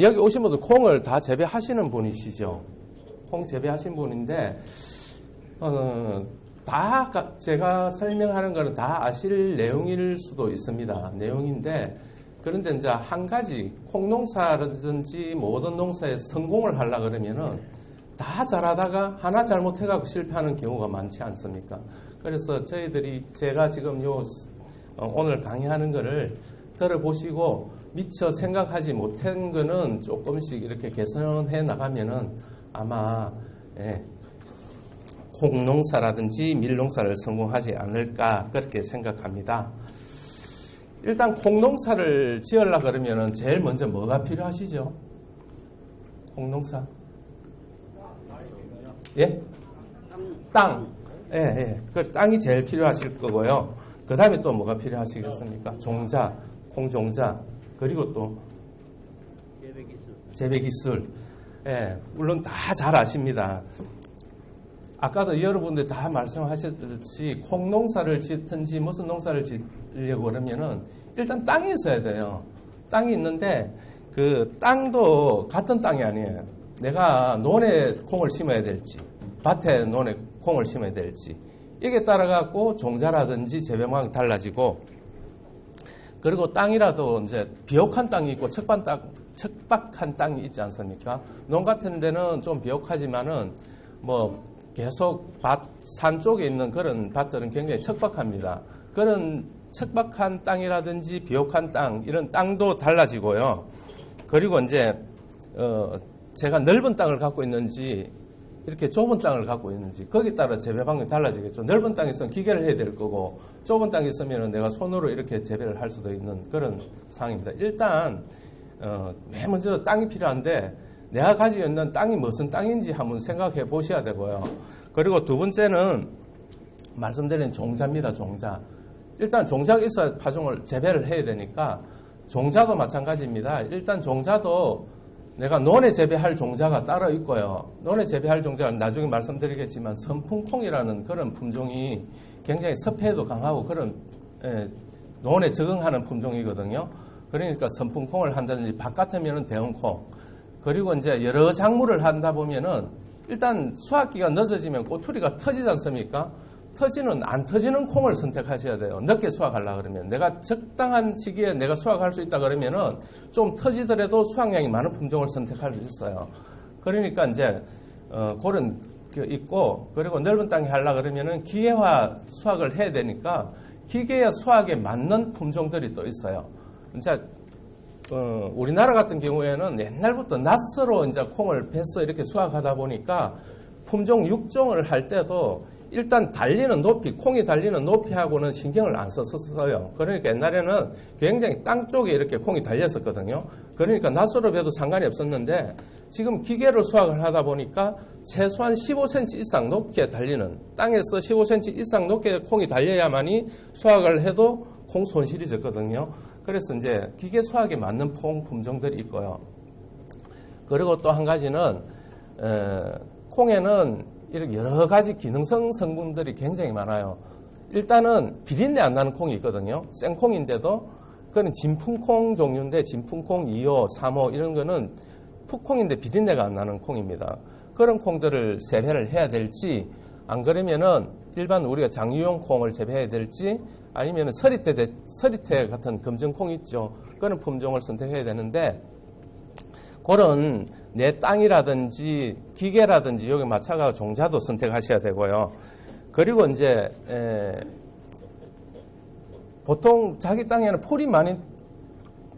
여기 오신 분들 콩을 다 재배하시는 분이시죠. 콩 재배하신 분인데 다 제가 설명하는 거는 다 아실 내용일 수도 있습니다. 내용인데 그런데 이제 한 가지 콩농사라든지 모든 농사에 성공을 하려고 그러면은 다 잘하다가 하나 잘못해가지고 실패하는 경우가 많지 않습니까? 그래서 저희들이 제가 지금 오늘 강의하는 거를 들어보시고 미처 생각하지 못한 거는 조금씩 이렇게 개선해 나가면은 아마 콩농사라든지 밀농사를 성공하지 않을까 그렇게 생각합니다. 일단 콩농사를 지으려고 그러면은 제일 먼저 뭐가 필요하시죠? 콩농사? 예? 땅. 예. 그 땅이 제일 필요하실 거고요. 그 다음에 또 뭐가 필요하시겠습니까? 종자, 콩종자, 그리고 또 재배기술. 예, 물론 다 잘 아십니다. 아까도 여러분들 다 말씀하셨듯이 콩농사를 짓든지 무슨 농사를 짓려고 그러면은 일단 땅이 있어야 돼요. 땅이 있는데 그 땅도 같은 땅이 아니에요. 내가 논에 콩을 심어야 될지 밭에 논에 콩을 심어야 될지 이게 따라갖고 종자라든지 재배망이 달라지고 그리고 땅이라도 이제 비옥한 땅이 있고 척박한 땅이 있지 않습니까? 농 같은 데는 좀 비옥하지만은 뭐 계속 산 쪽에 있는 그런 밭들은 굉장히 척박합니다. 그런 척박한 땅이라든지 비옥한 땅 이런 땅도 달라지고요. 그리고 이제 제가 넓은 땅을 갖고 있는지 이렇게 좁은 땅을 갖고 있는지 거기에 따라 재배 방법이 달라지겠죠. 넓은 땅에 있으면 기계를 해야 될 거고 좁은 땅에 있으면 내가 손으로 이렇게 재배를 할 수도 있는 그런 상황입니다. 일단 맨 먼저 땅이 필요한데 내가 가지고 있는 땅이 무슨 땅인지 한번 생각해 보셔야 되고요. 그리고 두 번째는 말씀드린 종자입니다. 종자. 일단 종자가 있어야 파종을 재배를 해야 되니까 종자도 마찬가지입니다. 일단 종자도 내가 논에 재배할 종자가 따로 있고요. 논에 재배할 종자는 나중에 말씀드리겠지만 선풍콩이라는 그런 품종이 굉장히 습해도 강하고 그런 논에 적응하는 품종이거든요. 그러니까 선풍콩을 한다든지 바깥이면은 대응콩 그리고 이제 여러 작물을 한다 보면은 일단 수확기가 늦어지면 꼬투리가 터지지 않습니까? 안 터지는 콩을 선택하셔야 돼요. 늦게 수확하려고 그러면. 내가 적당한 시기에 내가 수확할 수 있다 그러면은 좀 터지더라도 수확량이 많은 품종을 선택할 수 있어요. 그러니까 이제, 그런 게 있고, 그리고 넓은 땅에 하려고 그러면은 기계화 수확을 해야 되니까 기계화 수확에 맞는 품종들이 또 있어요. 이제, 우리나라 같은 경우에는 옛날부터 낫으로 이제 콩을 베서 이렇게 수확하다 보니까 품종 6종을 할 때도 일단 달리는 높이, 콩이 달리는 높이하고는 신경을 안 썼어요. 그러니까 옛날에는 굉장히 땅 쪽에 이렇게 콩이 달렸었거든요. 그러니까 낫으로 배도 상관이 없었는데 지금 기계로 수확을 하다 보니까 최소한 15cm 이상 높게 달리는 땅에서 15cm 이상 높게 콩이 달려야만이 수확을 해도 콩 손실이 적거든요. 그래서 이제 기계 수확에 맞는 콩 품종들이 있고요. 그리고 또 한 가지는 콩에는 이렇게 여러 가지 기능성 성분들이 굉장히 많아요. 일단은 비린내 안 나는 콩이 있거든요. 생콩인데도 그건 진풍콩 종류인데 진풍콩 2호, 3호 이런 거는 풋콩인데 비린내가 안 나는 콩입니다. 그런 콩들을 재배를 해야 될지 안 그러면은 일반 우리가 장유용 콩을 재배해야 될지 아니면 서리태 같은 검정콩 있죠. 그런 품종을 선택해야 되는데 그런 내 땅이라든지 기계라든지 여기 맞춰가 종자도 선택하셔야 되고요. 그리고 이제 보통 자기 땅에는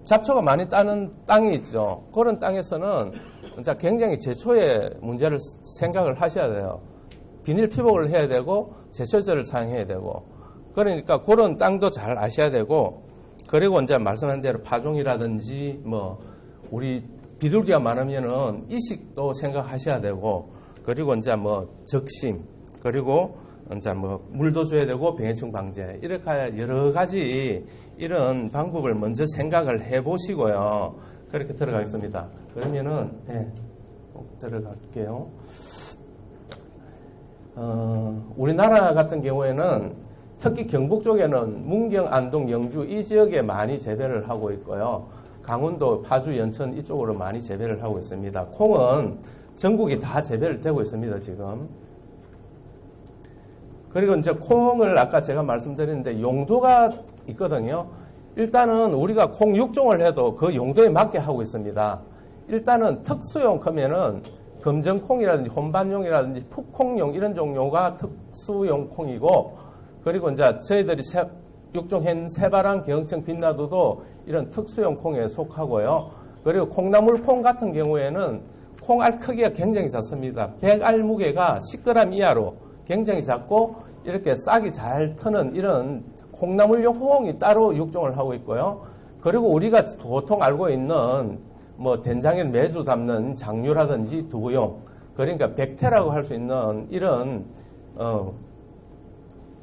잡초가 많이 따는 땅이 있죠. 그런 땅에서는 진짜 굉장히 제초의 문제를 생각을 하셔야 돼요. 비닐 피복을 해야 되고 제초제를 사용해야 되고 그러니까 그런 땅도 잘 아셔야 되고 그리고 이제 말씀한 대로 파종이라든지 뭐 우리 비둘기가 많으면은 이식도 생각하셔야 되고 그리고 이제 뭐 적심 그리고 이제 뭐 물도 줘야 되고 병해충 방제 이렇게 여러 가지 이런 방법을 먼저 생각을 해 보시고요. 그렇게 들어가겠습니다. 그러면은 들어갈게요. 우리나라 같은 경우에는 특히 경북 쪽에는 문경, 안동, 영주 이 지역에 많이 재배를 하고 있고요. 강원도, 파주, 연천 이쪽으로 많이 재배를 하고 있습니다. 콩은 전국이 다 재배를 되고 있습니다, 지금. 그리고 이제 콩을 아까 제가 말씀드렸는데 용도가 있거든요. 일단은 우리가 콩 6종을 해도 그 용도에 맞게 하고 있습니다. 일단은 특수용 하면은 검정콩이라든지 혼반용이라든지 풋콩용 이런 종류가 특수용 콩이고, 그리고 이제 저희들이 6종hen 새바람, 경청, 빛나도도 이런 특수용 콩에 속하고요. 그리고 콩나물 콩 같은 경우에는 콩알 크기가 굉장히 작습니다. 100알 무게가 10g 이하로 굉장히 작고 이렇게 싹이 잘 트는 이런 콩나물용 호홍이 따로 6종을 하고 있고요. 그리고 우리가 보통 알고 있는 뭐 된장에 매주 담는 장류라든지 두부용, 그러니까 백태라고 할 수 있는 이런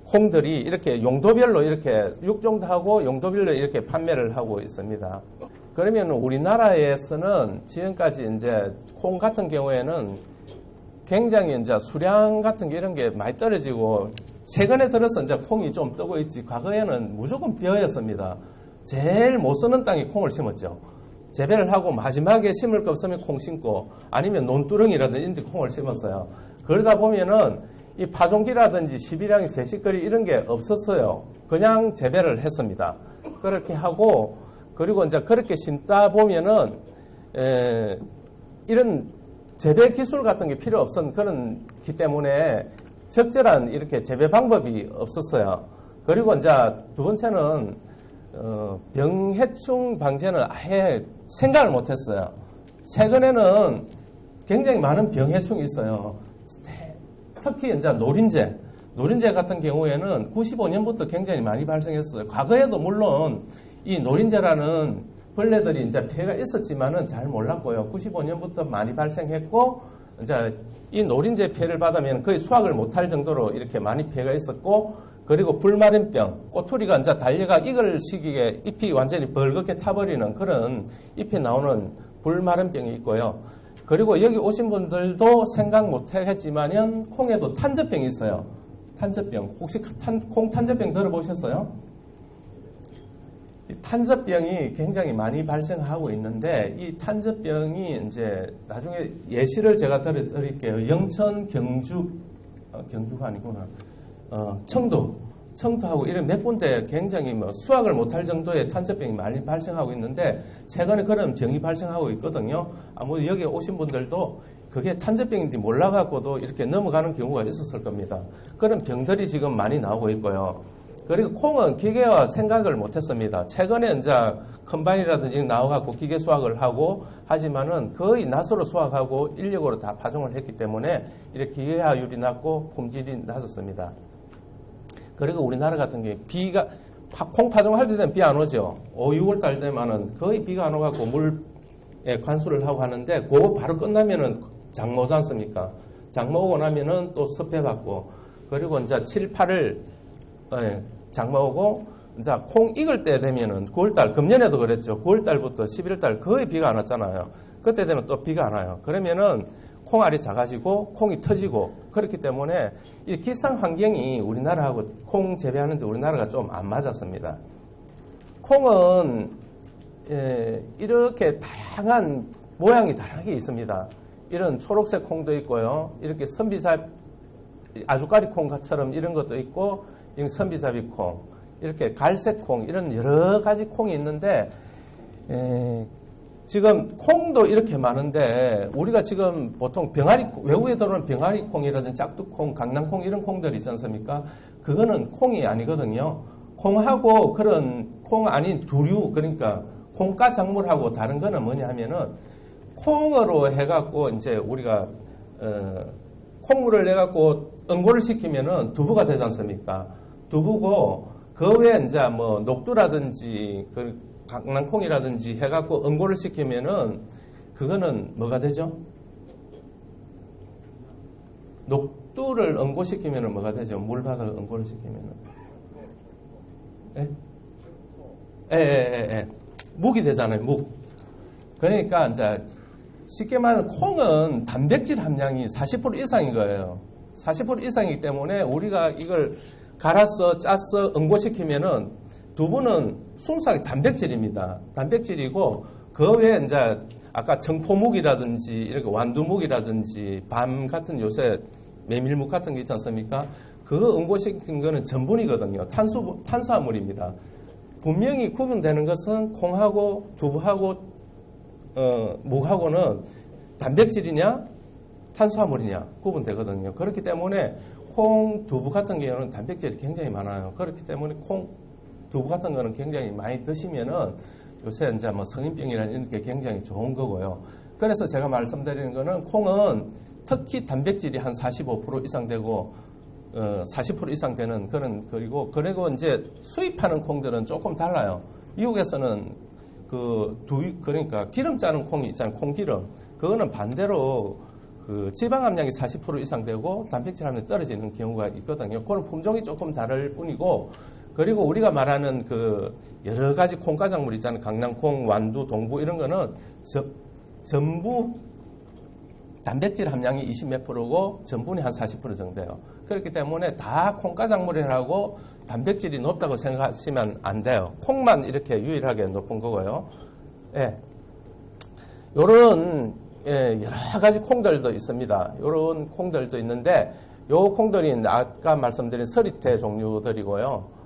콩들이 이렇게 용도별로 이렇게 6종도 하고 용도별로 이렇게 판매를 하고 있습니다. 그러면 우리나라에서는 지금까지 이제 콩 같은 경우에는 굉장히 이제 수량 같은 게 이런 게 많이 떨어지고 최근에 들어서 이제 콩이 좀 뜨고 있지, 과거에는 무조건 벼였습니다. 제일 못 쓰는 땅에 콩을 심었죠. 재배를 하고 마지막에 심을 거 없으면 콩 심고 아니면 논두렁이라든지 콩을 심었어요. 그러다 보면은 이 파종기라든지 시비량이 세식거리 이런 게 없었어요. 그냥 재배를 했습니다. 그렇게 하고, 그리고 이제 그렇게 심다 보면은 이런 재배 기술 같은 게 필요 없은 그런 기 때문에 적절한 이렇게 재배 방법이 없었어요. 그리고 이제 두 번째는 병해충 방제는 아예 생각을 못했어요. 최근에는 굉장히 많은 병해충이 있어요. 특히 이제 노린재 같은 경우에는 95년부터 굉장히 많이 발생했어요. 과거에도 물론 이 노린재라는 벌레들이 이제 피해가 있었지만은 잘 몰랐고요. 95년부터 많이 발생했고, 이제 이 노린재 피해를 받으면 거의 수확을 못할 정도로 이렇게 많이 피해가 있었고, 그리고 불마른병, 꼬투리가 이제 달려가 익을 시기에 잎이 완전히 벌겋게 타버리는 그런 잎이 나오는 불마른병이 있고요. 그리고 여기 오신 분들도 생각 못했지만은 콩에도 탄저병이 있어요. 탄저병. 혹시 콩 탄저병 들어보셨어요? 이 탄저병이 굉장히 많이 발생하고 있는데 이 탄저병이 이제 나중에 예시를 제가 드릴게요. 영천, 경주가 아니구나. 청도하고 이런 몇 군데 굉장히 수확을 못할 정도의 탄저병이 많이 발생하고 있는데 최근에 그런 병이 발생하고 있거든요. 아무래도 여기 오신 분들도 그게 탄저병인지 몰라갖고도 이렇게 넘어가는 경우가 있었을 겁니다. 그런 병들이 지금 많이 나오고 있고요. 그리고 콩은 기계와 생각을 못했습니다. 최근에 이제 컴바인이라든지 나와갖고 기계 수확을 하고 하지만은 거의 낫으로 수확하고 인력으로 다 파종을 했기 때문에 이렇게 기계화율이 낮고 품질이 낮았습니다. 그리고 우리나라 같은 경우에 비가 콩 파종할 때는 비 안 오죠. 5, 6월 달 되면은 거의 비가 안 오갖고 물에 관수를 하고 하는데 그거 바로 끝나면은 장마 오지 않습니까? 장마 오고 나면은 또 습해받고 그리고 이제 7, 8을 장마 오고 이제 콩 익을 때 되면은 9월달, 금년에도 그랬죠. 9월달부터 11월달 거의 비가 안 왔잖아요. 그때 되면 또 비가 안 와요. 그러면은 콩알이 작아지고 콩이 터지고 그렇기 때문에 이 기상 환경이 우리나라하고 콩 재배하는데 우리나라가 좀 안 맞았습니다. 콩은 이렇게 다양한 모양이 다르게 있습니다. 이런 초록색 콩도 있고요. 이렇게 선비삽 아주까리 콩처럼 이런 것도 있고 이런 선비삽이 콩, 이렇게 갈색 콩 이런 여러 가지 콩이 있는데 지금 콩도 이렇게 많은데 우리가 지금 보통 병아리 외국에 들어오는 병아리 콩이라든지 짝두콩, 강낭콩 이런 콩들이 있지 않습니까? 그거는 콩이 아니거든요. 콩하고 그런 콩 아닌 두류 그러니까 콩가 작물하고 다른 거는 뭐냐 하면은 콩으로 해갖고 이제 우리가 콩물을 내갖고 응고를 시키면은 두부가 되지 않습니까? 두부고 그 외에 이제 뭐 녹두라든지 그 강낭콩이라든지 해갖고 응고를 시키면은 그거는 뭐가 되죠? 녹두를 응고시키면은 뭐가 되죠? 물 받아 응고를 시키면은 묵이 되잖아요. 묵. 그러니까 이제 쉽게 말하면 콩은 단백질 함량이 40% 이상인 거예요. 40% 이상이기 때문에 우리가 이걸 갈아서 짜서 응고시키면은 두부는 순수하게 단백질입니다. 단백질이고 그 외에 이제 아까 청포묵이라든지 이렇게 완두묵이라든지 밤 같은 요새 메밀묵 같은 게 있지 않습니까? 그거 응고시킨 거는 전분이거든요. 탄수화물입니다. 분명히 구분되는 것은 콩하고 두부하고 묵하고는 단백질이냐 탄수화물이냐 구분되거든요. 그렇기 때문에 콩, 두부 같은 경우는 단백질이 굉장히 많아요. 그렇기 때문에 콩, 두부 같은 거는 굉장히 많이 드시면은 요새 이제 뭐 성인병이라는 이런 게 굉장히 좋은 거고요. 그래서 제가 말씀드리는 거는 콩은 특히 단백질이 한 45% 이상 되고 40% 이상 되는 그리고 이제 수입하는 콩들은 조금 달라요. 미국에서는 그러니까 기름 짜는 콩이 있잖아요. 콩기름. 그거는 반대로 그 지방 함량이 40% 이상 되고 단백질 함량이 떨어지는 경우가 있거든요. 그건 품종이 조금 다를 뿐이고, 그리고 우리가 말하는 그 여러 가지 콩가작물 있잖아요. 강낭콩, 완두, 동부 이런 거는 전부 단백질 함량이 20 몇 프로고 전분이 한 40% 정도예요. 그렇기 때문에 다 콩가작물이라고 단백질이 높다고 생각하시면 안 돼요. 콩만 이렇게 유일하게 높은 거고요. 예. 요런 여러 가지 콩들도 있습니다. 요런 콩들도 있는데 요 콩들이 아까 말씀드린 서리태 종류들이고요.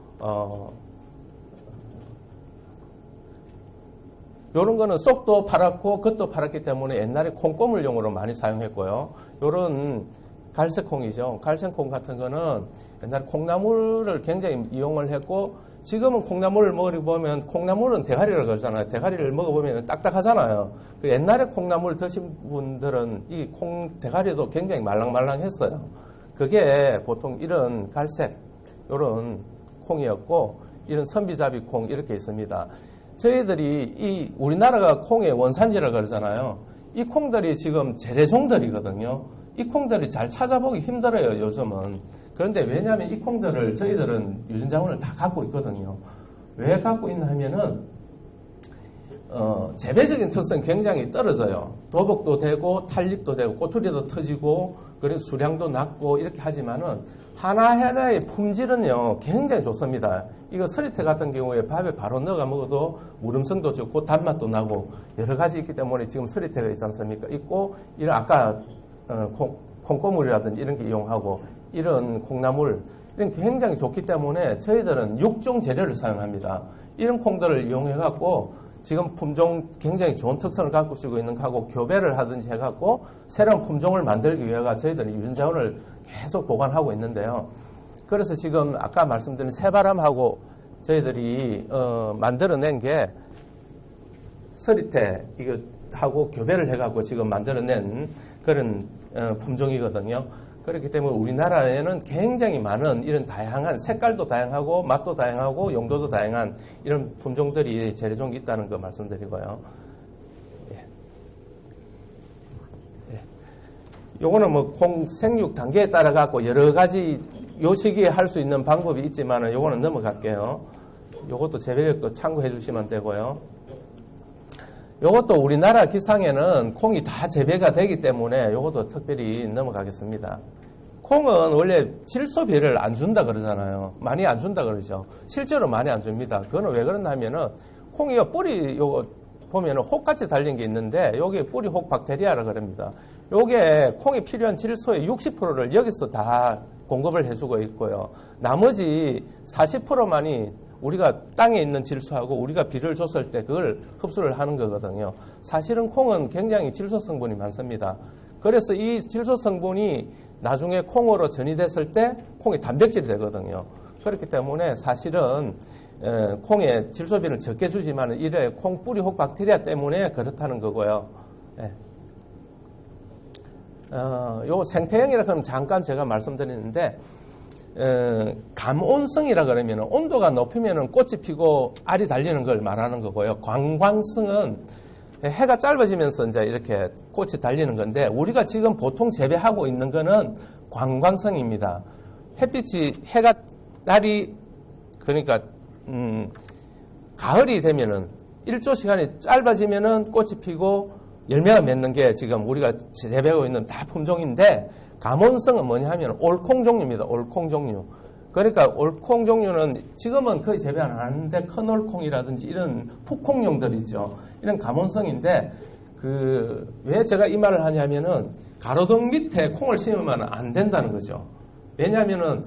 요런 거는 쏙도 팔았고 겉도 팔았기 때문에 옛날에 콩고물용으로 많이 사용했고요. 요런 갈색콩이죠. 갈색콩 같은 거는 옛날에 콩나물을 굉장히 이용을 했고, 지금은 콩나물을 먹어보면 콩나물은 대가리라고 그러잖아요. 대가리를 먹어보면 딱딱하잖아요. 옛날에 콩나물 드신 분들은 이 콩 대가리도 굉장히 말랑말랑했어요. 그게 보통 이런 갈색 요런 콩이었고, 이런 선비잡이 콩 이렇게 있습니다. 저희들이 이 우리나라가 콩의 원산지라고 그러잖아요. 이 콩들이 지금 재래종들이거든요. 이 콩들이 잘 찾아보기 힘들어요, 요즘은. 그런데 왜냐하면 이 콩들을 저희들은 유전자원을 다 갖고 있거든요. 왜 갖고 있나 하면은 재배적인 특성이 굉장히 떨어져요. 도복도 되고 탄립도 되고 꼬투리도 터지고 그리고 수량도 낮고 이렇게 하지만은 하나하나의 품질은요 굉장히 좋습니다. 이거 서리태 같은 경우에 밥에 바로 넣어 먹어도 무름성도 좋고 단맛도 나고 여러 가지 있기 때문에 지금 서리태가 있지 않습니까? 있고 이런 아까 콩고물이라든지 이런 게 이용하고 이런 콩나물 이런 게 굉장히 좋기 때문에 저희들은 6종 재료를 사용합니다. 이런 콩들을 이용해 갖고 지금 품종 굉장히 좋은 특성을 갖고 쓰고 있는 거하고 교배를 하든지 해갖고 새로운 품종을 만들기 위해서 저희들이 유전자원을 계속 보관하고 있는데요. 그래서 지금 아까 말씀드린 새바람하고 저희들이 만들어낸 게 서리태 이거 하고 교배를 해갖고 지금 만들어낸 그런 품종이거든요. 그렇기 때문에 우리나라에는 굉장히 많은 이런 다양한 색깔도 다양하고 맛도 다양하고 용도도 다양한 이런 품종들이 재래종이 있다는 거 말씀드리고요. 요거는 뭐 콩 생육 단계에 따라 갖고 여러 가지 요 시기에 할 수 있는 방법이 있지만은 요거는 넘어갈게요. 요것도 재배력도 참고해 주시면 되고요. 요것도 우리나라 기상에는 콩이 다 재배가 되기 때문에 요것도 특별히 넘어가겠습니다. 콩은 원래 질소비를 안 준다 그러잖아요. 많이 안 준다 그러죠. 실제로 많이 안 줍니다. 그거는 왜 그러나 하면은 콩이 뿌리 요거 보면은 혹같이 달린 게 있는데 요게 뿌리 혹 박테리아라 그럽니다. 요게 콩이 필요한 질소의 60%를 여기서 다 공급을 해주고 있고요. 나머지 40%만이 우리가 땅에 있는 질소하고 우리가 비를 줬을 때 그걸 흡수를 하는 거거든요. 사실은 콩은 굉장히 질소 성분이 많습니다. 그래서 이 질소 성분이 나중에 콩으로 전이됐을 때 콩이 단백질이 되거든요. 그렇기 때문에 사실은 콩에 질소비를 적게 주지만 이래 콩 뿌리 혹 박테리아 때문에 그렇다는 거고요. 요 생태형이라 하면 잠깐 제가 말씀드리는데 감온성이라 그러면 온도가 높으면 꽃이 피고 알이 달리는 걸 말하는 거고요. 광광성은 해가 짧아지면서 이제 이렇게 꽃이 달리는 건데 우리가 지금 보통 재배하고 있는 거는 광광성입니다. 햇빛이 날이 그러니까 가을이 되면은 일조 시간이 짧아지면은 꽃이 피고 열매가 맺는 게 지금 우리가 재배하고 있는 다 품종인데 감온성은 뭐냐 하면 올콩 종류입니다. 올콩 종류. 그러니까 올콩 종류는 지금은 거의 재배 안 하는데 큰올콩이라든지 이런 풋콩용들 있죠. 이런 감원성인데 왜 제가 이 말을 하냐면은 가로등 밑에 콩을 심으면 안 된다는 거죠. 왜냐하면은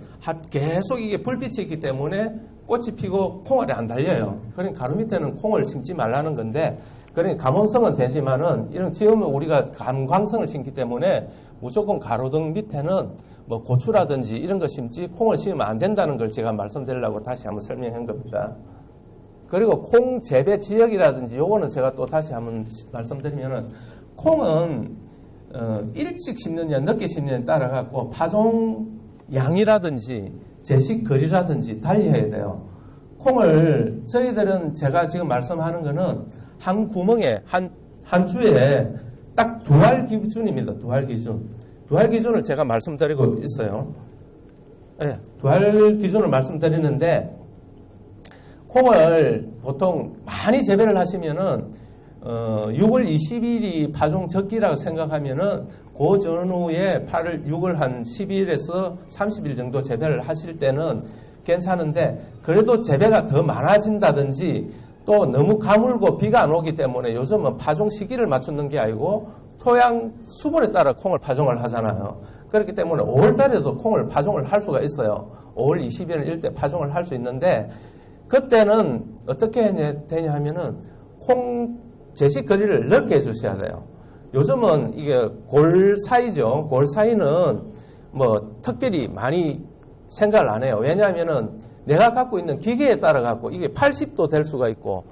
계속 이게 불빛이 있기 때문에 꽃이 피고 콩알이 안 달려요. 그러니까 가로 밑에는 콩을 심지 말라는 건데, 그러니까 감원성은 되지만은 이런 지금은 우리가 감광성을 심기 때문에 무조건 가로등 밑에는 뭐 고추라든지 이런 거 심지 콩을 심으면 안 된다는 걸 제가 말씀드리려고 다시 한번 설명한 겁니다. 그리고 콩 재배 지역이라든지 요거는 제가 또 다시 한번 말씀드리면은 콩은 일찍 심느냐 늦게 심느냐에 따라 갖고 파종 양이라든지 제식 거리라든지 달리해야 돼요. 콩을 저희들은 제가 지금 말씀하는 거는 한 구멍에 한 주에 딱 두 알 기준입니다. 두 알 기준. 두 알 기준을 제가 말씀드리고 있어요. 네, 두 알 기준을 말씀드리는데 콩을 보통 많이 재배를 하시면은 6월 20일이 파종 적기라고 생각하면은 그 전후에 6월 한 10일에서 30일 정도 재배를 하실 때는 괜찮은데, 그래도 재배가 더 많아진다든지 또 너무 가물고 비가 안 오기 때문에 요즘은 파종 시기를 맞추는 게 아니고 토양 수분에 따라 콩을 파종을 하잖아요. 그렇기 때문에 5월 달에도 콩을 파종을 할 수가 있어요. 5월 20일 일때 파종을 할 수 있는데, 그때는 어떻게 되냐 하면은 콩 제식 거리를 넓게 해주셔야 돼요. 요즘은 이게 골 사이죠. 골 사이는 뭐 특별히 많이 생각을 안 해요. 왜냐하면은 내가 갖고 있는 기계에 따라 갖고 이게 80도 될 수가 있고,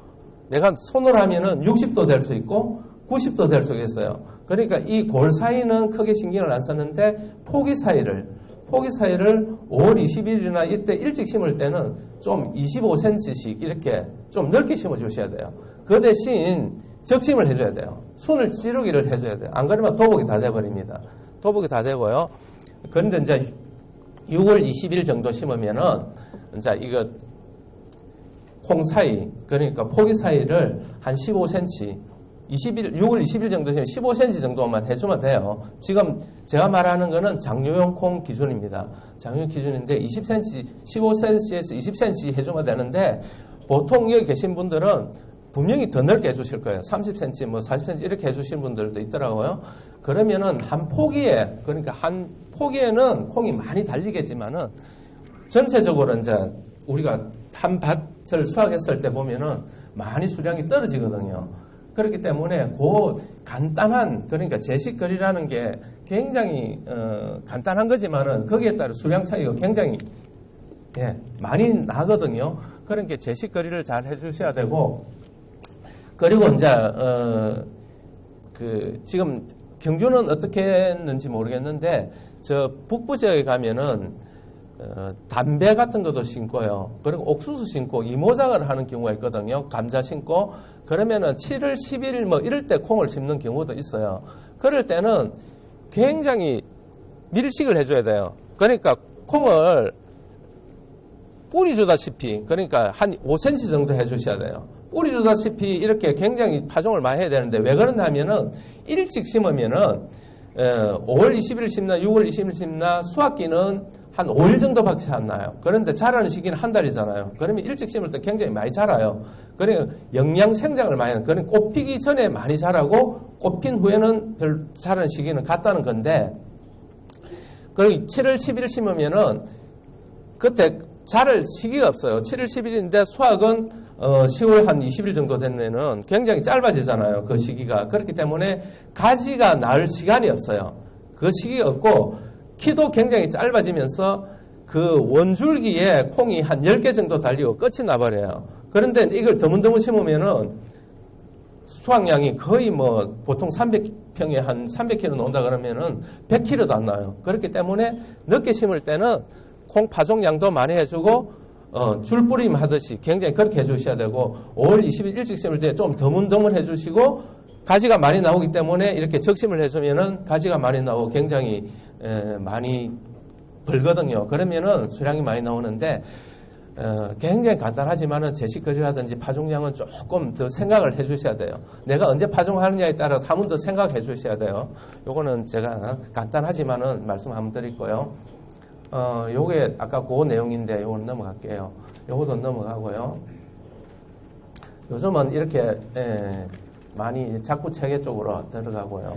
내가 손으로 하면은 60도 될 수 있고 90도 될 수가 있어요. 그러니까 이 골 사이는 크게 신경을 안 썼는데 포기 사이를 5월 20일이나 이때 일찍 심을 때는 좀 25cm씩 이렇게 좀 넓게 심어 주셔야 돼요. 그 대신 적심을 해줘야 돼요. 순을 찌르기를 해줘야 돼요. 안 그러면 도복이 다 돼버립니다. 도복이 다 되고요. 그런데 이제 6월 20일 정도 심으면은 이제 이거 콩 사이, 그러니까 포기 사이를 한 15cm, 6월 20일 정도 되면 15cm 정도만 해주면 돼요. 지금 제가 말하는 거는 장류용 콩 기준입니다. 장류용 기준인데 20cm, 15cm에서 20cm 해주면 되는데, 보통 여기 계신 분들은 분명히 더 넓게 해주실 거예요. 30cm, 뭐 40cm 이렇게 해주신 분들도 있더라고요. 그러면은 한 포기에, 그러니까 한 포기에는 콩이 많이 달리겠지만은 전체적으로 이제 우리가 한 밭을 수확했을 때 보면은 많이 수량이 떨어지거든요. 그렇기 때문에 그 간단한, 그러니까 제식거리라는 게 굉장히 간단한 거지만은 거기에 따라 수량 차이가 굉장히 많이 나거든요. 그러니까 제식거리를 잘 해주셔야 되고, 그리고 이제 지금 경주는 어떻게 했는지 모르겠는데 저 북부 지역에 가면은 담배 같은 것도 심고요. 그리고 옥수수 심고 이모작을 하는 경우가 있거든요. 감자 심고, 그러면은 7월 10일 뭐 이럴 때 콩을 심는 경우도 있어요. 그럴 때는 굉장히 밀식을 해줘야 돼요. 그러니까 콩을 뿌리 주다시피, 그러니까 한 5cm 정도 해주셔야 돼요. 뿌리 주다시피 이렇게 굉장히 파종을 많이 해야 되는데, 왜 그러냐면은 일찍 심으면은 5월 20일 심나 6월 20일 심나 수확기는 한 5일 정도밖에 안 나요. 그런데 자라는 시기는 한 달이잖아요. 그러면 일찍 심을 때 굉장히 많이 자라요. 그러니까 영양 생장을 많이 하는, 그러니까 꽃 피기 전에 많이 자라고 꽃 핀 후에는 별 자라는 시기는 같다는 건데, 그리고 7월 10일 심으면은 그때 자랄 시기가 없어요. 7월 10일인데 수확은 10월 한 20일 정도 되면은 굉장히 짧아지잖아요. 그 시기가. 그렇기 때문에 가지가 날 시간이 없어요. 그 시기가 없고 키도 굉장히 짧아지면서 그 원줄기에 콩이 한 10개 정도 달리고 끝이 나버려요. 그런데 이걸 드문드문 심으면은 수확량이 거의 뭐 보통 300평에 한 300kg 나온다 그러면은 100kg도 안 나요. 그렇기 때문에 늦게 심을 때는 콩 파종량도 많이 해주고 줄뿌림 하듯이 굉장히 그렇게 해주셔야 되고, 5월 20일 일찍 심을 때 좀 드문드문 해주시고, 가지가 많이 나오기 때문에 이렇게 적심을 해주면은 가지가 많이 나오고 굉장히 많이 벌거든요. 그러면은 수량이 많이 나오는데, 굉장히 간단하지만은 제식거리라든지 파종량은 조금 더 생각을 해주셔야 돼요. 내가 언제 파종하느냐에 따라서 한 번 더 생각해 주셔야 돼요. 요거는 제가 간단하지만은 말씀 한번 드릴 거예요. 요게 아까 그 내용인데 요건 넘어갈게요. 요것도 넘어가고요. 요즘은 이렇게 많이 자꾸 체계 쪽으로 들어가고요.